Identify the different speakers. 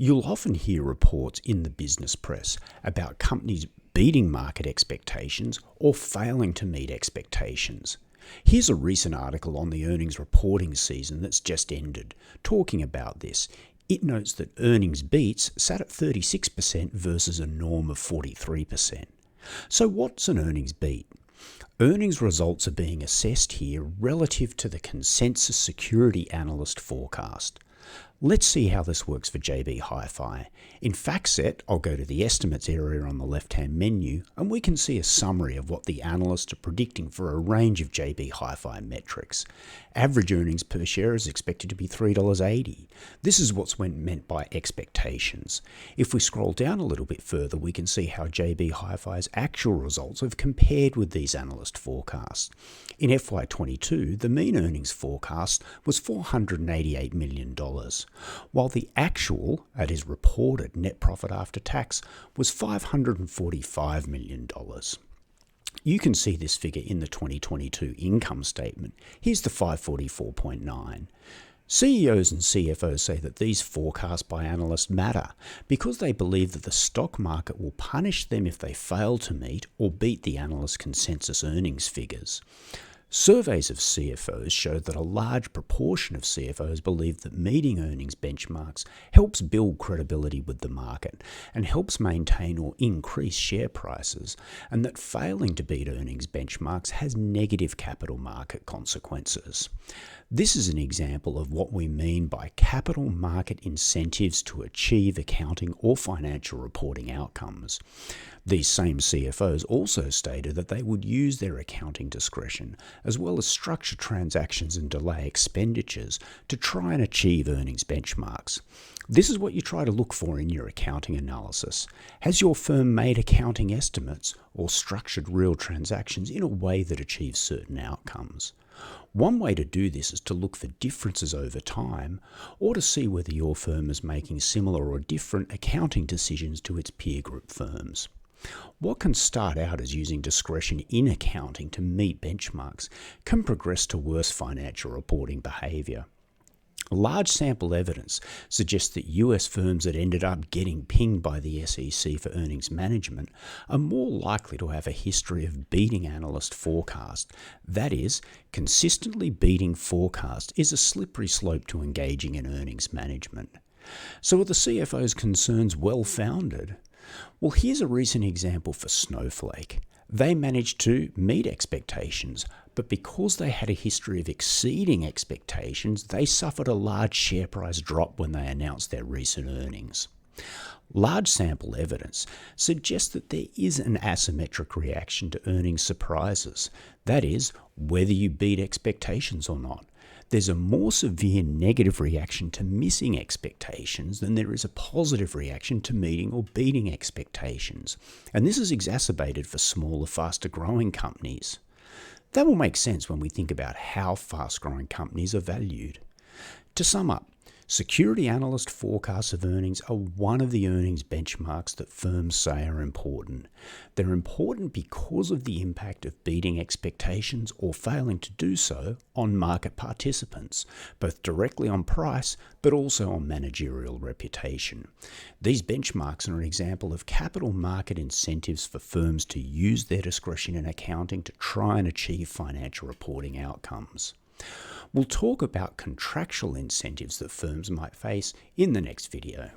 Speaker 1: You'll often hear reports in the business press about companies beating market expectations or failing to meet expectations. Here's a recent article on the earnings reporting season that's just ended, talking about this. It notes that earnings beats sat at 36% versus a norm of 43%. So what's an earnings beat? Earnings results are being assessed here relative to the consensus security analyst forecast. Let's see how this works for JB HiFi. In FactSet, I'll go to the estimates area on the left-hand menu and we can see a summary of what the analysts are predicting for a range of JB HiFi metrics. Average earnings per share is expected to be $3.80. This is what's meant by expectations. If we scroll down a little bit further, we can see how JB HiFi's actual results have compared with these analyst forecasts. In FY22, the mean earnings forecast was $488 million, while the actual, that is reported, net profit after tax was $545 million. You can see this figure in the 2022 income statement. Here's the 544.9. CEOs and CFOs say that these forecasts by analysts matter because they believe that the stock market will punish them if they fail to meet or beat the analyst consensus earnings figures. Surveys of CFOs show that a large proportion of CFOs believe that meeting earnings benchmarks helps build credibility with the market and helps maintain or increase share prices, and that failing to beat earnings benchmarks has negative capital market consequences. This is an example of what we mean by capital market incentives to achieve accounting or financial reporting outcomes. These same CFOs also stated that they would use their accounting discretion, as well as structure transactions and delay expenditures, to try and achieve earnings benchmarks. This is what you try to look for in your accounting analysis. Has your firm made accounting estimates or structured real transactions in a way that achieves certain outcomes? One way to do this is to look for differences over time, or to see whether your firm is making similar or different accounting decisions to its peer group firms. What can start out as using discretion in accounting to meet benchmarks can progress to worse financial reporting behaviour. Large sample evidence suggests that US firms that ended up getting pinged by the SEC for earnings management are more likely to have a history of beating analyst forecast. That is, consistently beating forecast is a slippery slope to engaging in earnings management. So are the CFO's concerns well-founded? Well, here's a recent example for Snowflake. They managed to meet expectations, but because they had a history of exceeding expectations, they suffered a large share price drop when they announced their recent earnings. Large sample evidence suggests that there is an asymmetric reaction to earnings surprises. That is, whether you beat expectations or not. There's a more severe negative reaction to missing expectations than there is a positive reaction to meeting or beating expectations. And this is exacerbated for smaller, faster-growing companies. That will make sense when we think about how fast-growing companies are valued. To sum up, security analyst forecasts of earnings are one of the earnings benchmarks that firms say are important. They're important because of the impact of beating expectations or failing to do so on market participants, both directly on price but also on managerial reputation. These benchmarks are an example of capital market incentives for firms to use their discretion in accounting to try and achieve financial reporting outcomes. We'll talk about contractual incentives that firms might face in the next video.